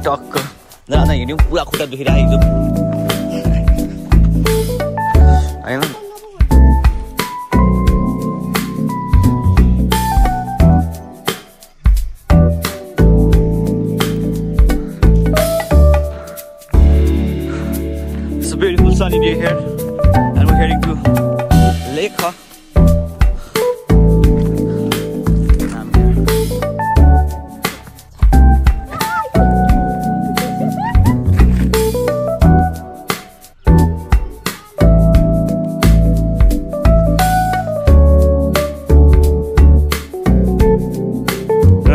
टक्क जाँदा हिँड्यौँ पुरा खुट्टा दुखिरहेको होइन It's a beautiful sunny day here and we're heading to Lake Ha.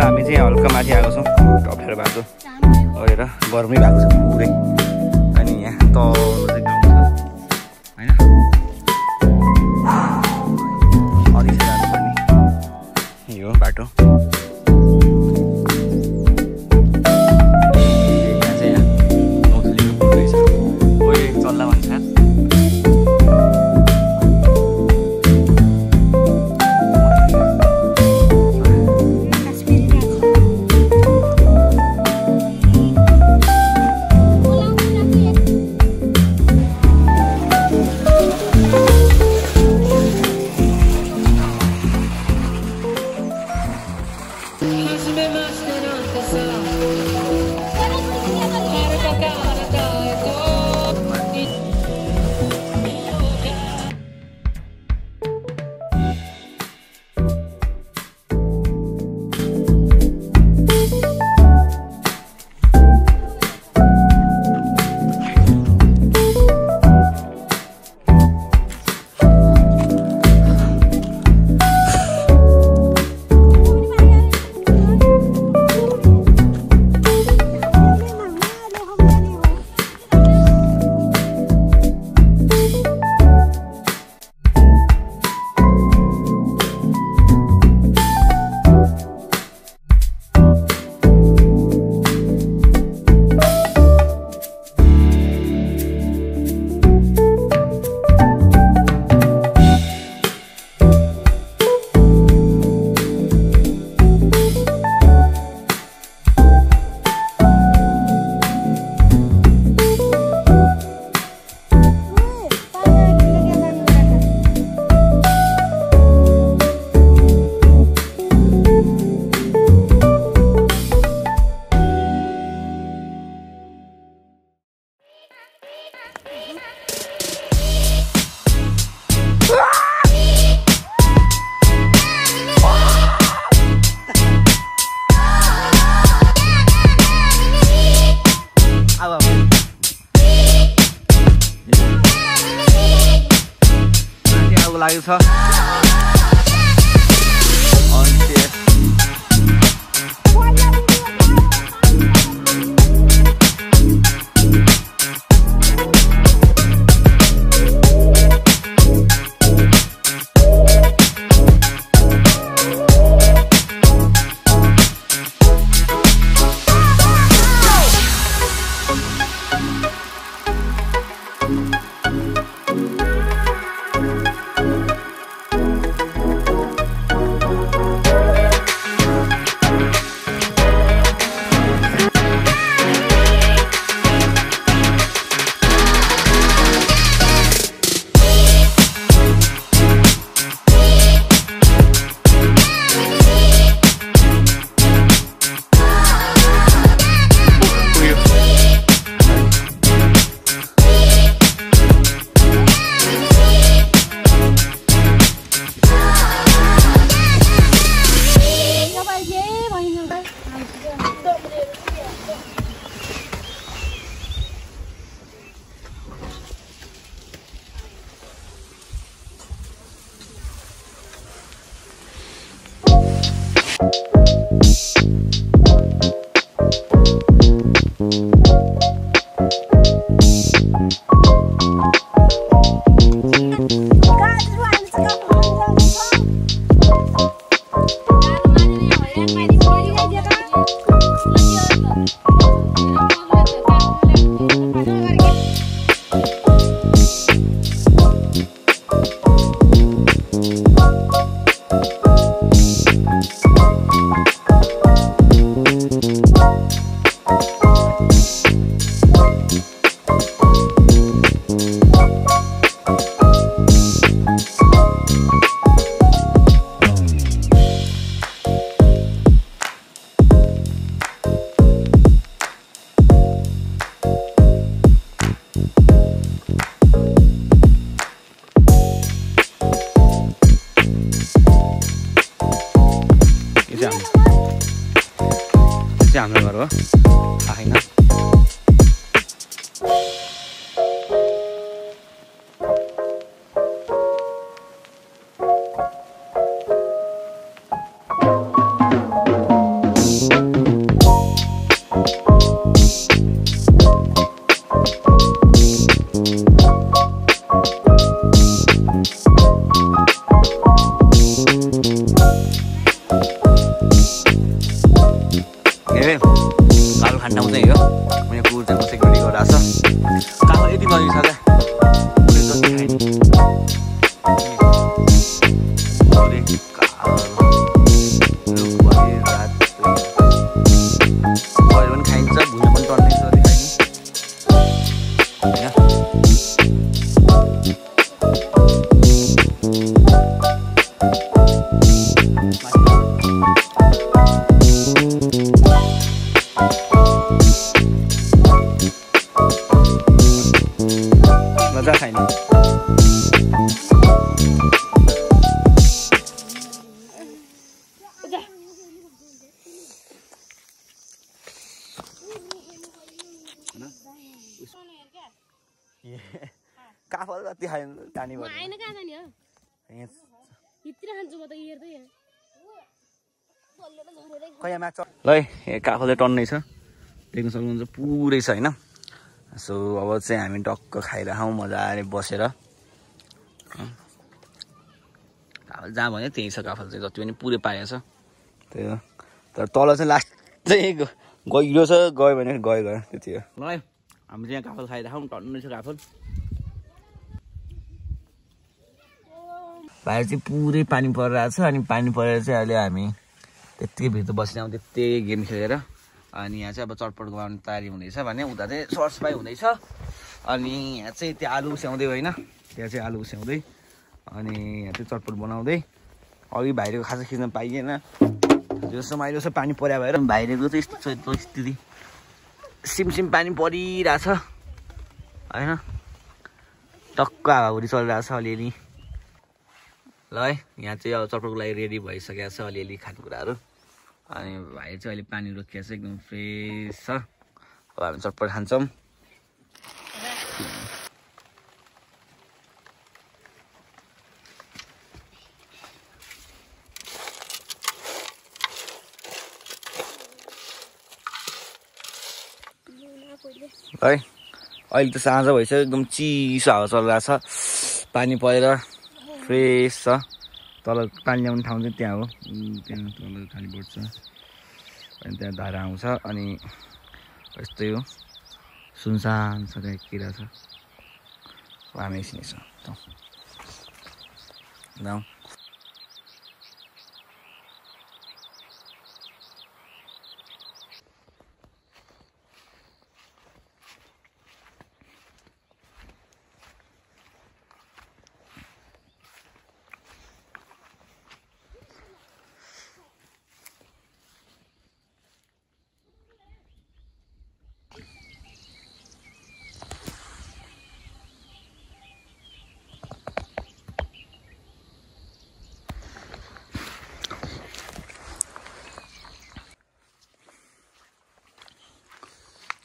हामी चाहिँ हल्का माथि आएको छौँ अप्ठ्यारो भएको हेर गर्मी भएको छ पुरै अनि यहाँ तल चाहिँ गाउँ छ होइन अलिक चाहिँ जानुपर्ने यो बाटो यहाँ चाहिँ नौथलीको पुल रहेछ ओए चल्ला भन्छ लागेको छ हो थाहा छैन। कालो खान ठाउँ चाहिँ हो मैले कुर्चाको सेक्युरिटी गरिरहेको छ। कालो यति नजिक छ क्या पनि खाइन्छ भुइँ पनि टन्ने छ मजा छैन। काफल जति खायो टानी भयो हैन कहाँ जाने हो भित्र खान्छु म त हेर्दै खै माछ ल काफल चाहिँ टन्नै छ देख्न सक्नुहुन्छ पुरै छ हैन। सो अब चाहिँ हामी टक्क खाइरहौँ मजाले बसेर। काफल जहाँ भन्यो त्यही छ काफल चाहिँ जति पनि पुरै पाएको छ त्यही हो। तर तल चाहिँ लास्ट चाहिँ गइरो छ गयो भने गयो त्यति हो। ल हामी चाहिँ यहाँ काफल खाइरहौँ टन्नै छ काफल। बाहिर चाहिँ पुरै पानी परिरहेको छ अनि पानी परेर चाहिँ अहिले हामी त्यत्तिकै भित्र बसिरहौँ त्यत्तिकै गेम खेलेर। अनि यहाँ चाहिँ अब चटपट बनाउने तयारी हुँदैछ भने उता चाहिँ सरसफाइ हुँदैछ। अनि यहाँ चाहिँ त्यो आलु उस्याउँदै होइन त्यहाँ चाहिँ आलु उस्याउँदै अनि यहाँ चाहिँ चटपट बनाउँदै। अघि भाइरेको खाजा खिच्न पाइएन जो समाइलो छ पानी पर्या भएर भाइरेको चाहिँ यस्तो स्थिति सिमसिम पानी परिरहेछ होइन। टक्क हावाहुरी चलिरहेछ अलिअलि। ल है यहाँ चाहिँ अब चटपटको लागि रेडी भइसकेको छ अलिअलि खानेकुराहरू। अनि भाइ चाहिँ अहिले पानी रोकिएको छ एकदम फ्रेस छ। अब हामी चटपट खान्छौँ। है अहिले त साँझ भइसक्यो एकदम चिसो हावा चलिरहेछ पानी परेर फ्रेस छ। तल पानी ल्याउने ठाउँ चाहिँ त्यहाँ हो त्यहाँ तल खाली बढ्छ अनि त्यहाँ धारा आउँछ अनि यस्तै हो सुनसान छ त्यहाँ किरा छ। हामी एकछिन छ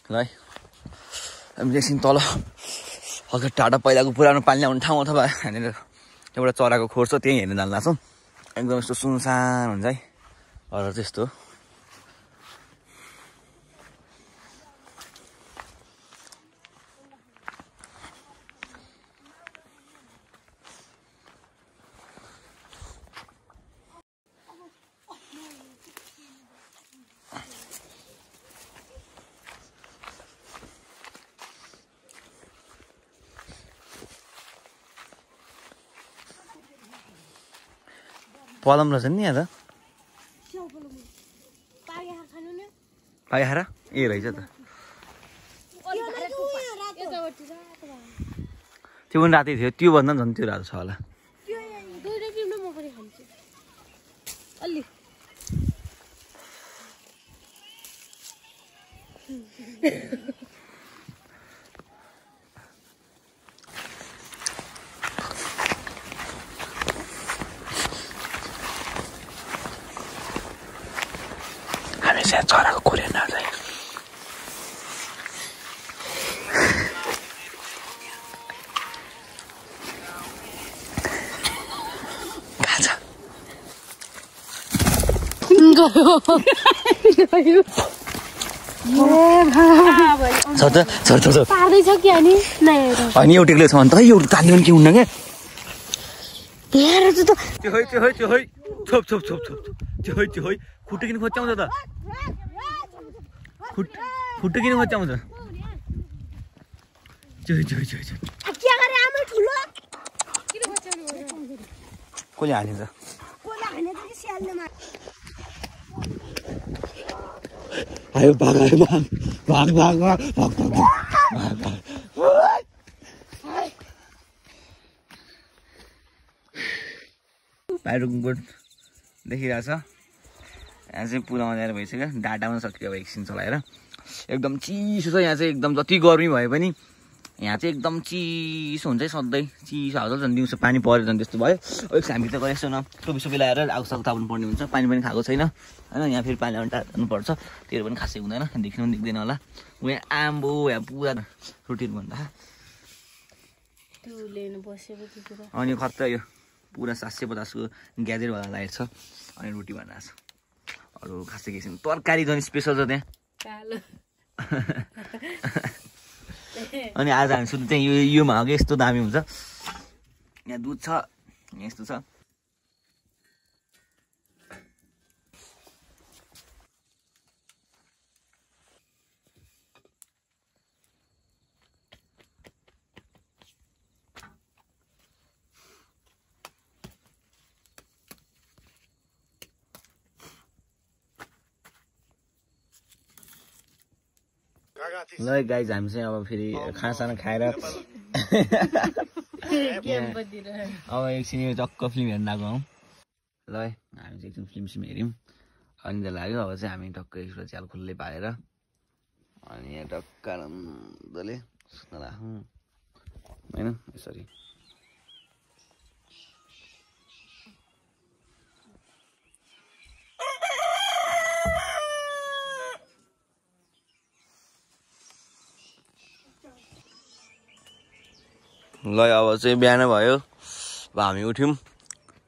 ल है हामी एकछिन तल हल्का टाढा पहिलाको पुरानो पानी ल्याउने ठाउँ अथवा यहाँनिर एउटा चराको खोर छ त्यहीँ हेर्न जान लाग्छौँ। एकदम यस्तो सुनसान हुन्छ है अरू चाहिँ यस्तो। पलम रहेछ नि यहाँ त पाइहारा ए रहेछ त त्यो पनि रातै थियो त्यो भन्दा झन् त्यो रातो छ होला। हामी चाहिँ चराको खोर हेर्न आएको पार्दैछ कि अनि होइन एउटा एक्लै छ भने त एउटा ताली पनि के हुन्न क्या हेर त त्यो है छोप छोप छोप छोप त्यो है खुट्टो किन खोच्याउँछ त खुट्टो किन खोच्याउँछ के गरे आमा ठुलो किन खोच्याउनु कसले हालिन्छ आयो भाग बाहिर गुड देखिरहेछ यहाँ चाहिँ पुरा मजाले भइसक्यो डाटा पनि सकियो अब एकछिन चलाएर एकदम चिसो छ यहाँ चाहिँ एकदम जति गर्मी भए पनि यहाँ चाहिँ एकदम चिसो हुन्छ है सधैँ चिसो हाउस झन् दिउँसो पानी पऱ्यो झन् त्यस्तो भयो एकछिन हामी त गरेको न टोपी लगाएर आगोसागो ताप्नु पर्ने हुन्छ पानी पनि खाएको छैन होइन यहाँ फेरि पानी टाढा जानुपर्छ त्योहरू पनि खासै हुँदैन देख्नु पनि देख्दैन होला यहाँ आम्बो यहाँ पुरा रोटीहरू भन्दा अनि खतरा यो पुरा 750को ग्याजेट वाला लाइट छ अनि रोटी बनाएको छ अरू खासै केही छैन तरकारी झन् स्पेसल छ त्यहाँ अनि आज हामी सुरु चाहिँ यो माग यस्तो दामी हुन्छ यहाँ दुध छ यस्तो छ ल गाइज हामी चाहिँ अब फेरि खानासाना खाएर अब एकछिन यो टक्क फिल्म हेर्न आएको हौँ ल हामी चाहिँ एकछिन फिल्म हेऱ्यौँ अनि त लाग्यो अब चाहिँ हामी टक्क एउटा च्याल खुल्लै पारेर अनि यहाँ टक्क आनन्दले सुत्न राखौँ होइन यसरी ल अब चाहिँ बिहान भयो अब हामी उठ्यौँ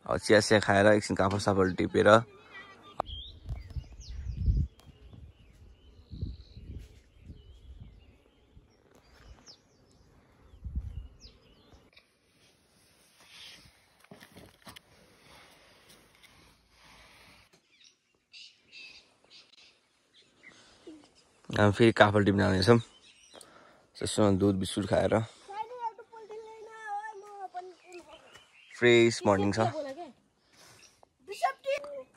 अब चिया खाएर एकछिन कापड सापड टिपेर हामी फेरि कापड टिप्न जानेछौँ त्यसमा दुध बिस्कुट खाएर फ्रेस मर्निङ छ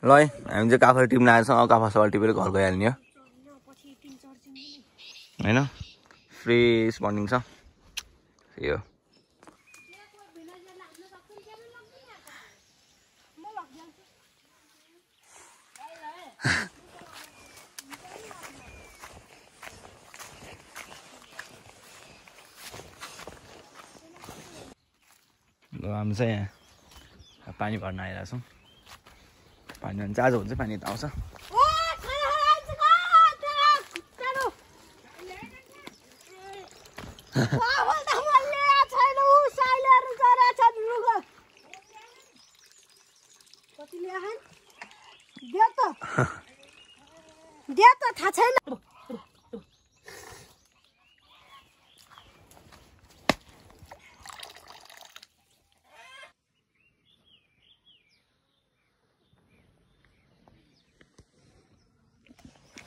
ल है हामी चाहिँ काफल टिप्न आएछौँ अब काफा सवाल टिपेर घर गइहाल्ने हो होइन फ्रेस मर्निङ छ यो हामी चाहिँ यहाँ पानी भर्न आइरहेको छौँ पानी भर्न जाजो हुन्छ पानी त आउँछ थाहा छैन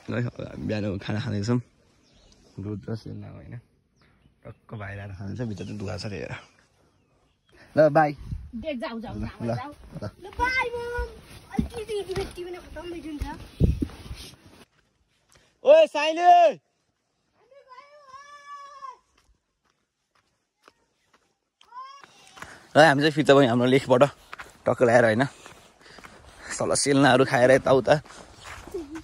बिहान खाना खाँदैछौँ दुध र सेलना होइन टक्क बाहिर आएर खाँदैछ भित्र चाहिँ दुखा छ अरे हेर ल बाई ओए साइले र हामी चाहिँ फिर्ता भयो हाम्रो लेखबाट टक्क ल्याएर होइन तल सेलनाहरू खाएर यताउता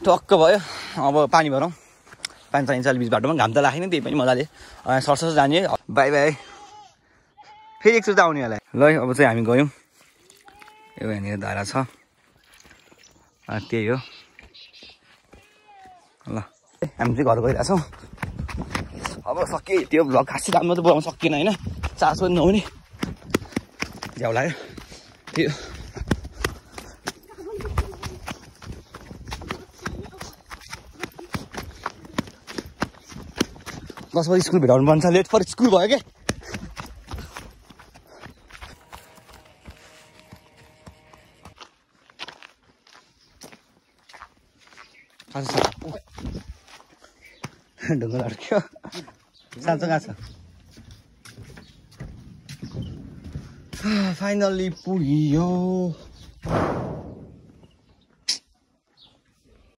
टक्क भयो अब पानी भरौँ पानी चाहिन्छ बिच बाटोमा घाम त लाग्ने त्यही पनि मजाले सरसर जाने बाई बाई फेरि एकचोटि आउने होला ल अब चाहिँ हामी गयौँ यो यहाँनिर धारा छ त्यही हो ल हामी चाहिँ घर गइरहेछौँ अब सके त्यो भ्लग खासै राम्रो त बोलाउन सकिएन होइन चार्ज पनि नहुने झ्याउ लाग्यो त्यो 10 बजी स्कुल भेटाउनु पर्छ लेट फर स्कुल भयो के ढुङ्गा लड्क्यो साँचो कहाँ छ फाइनल्ली पुग्यो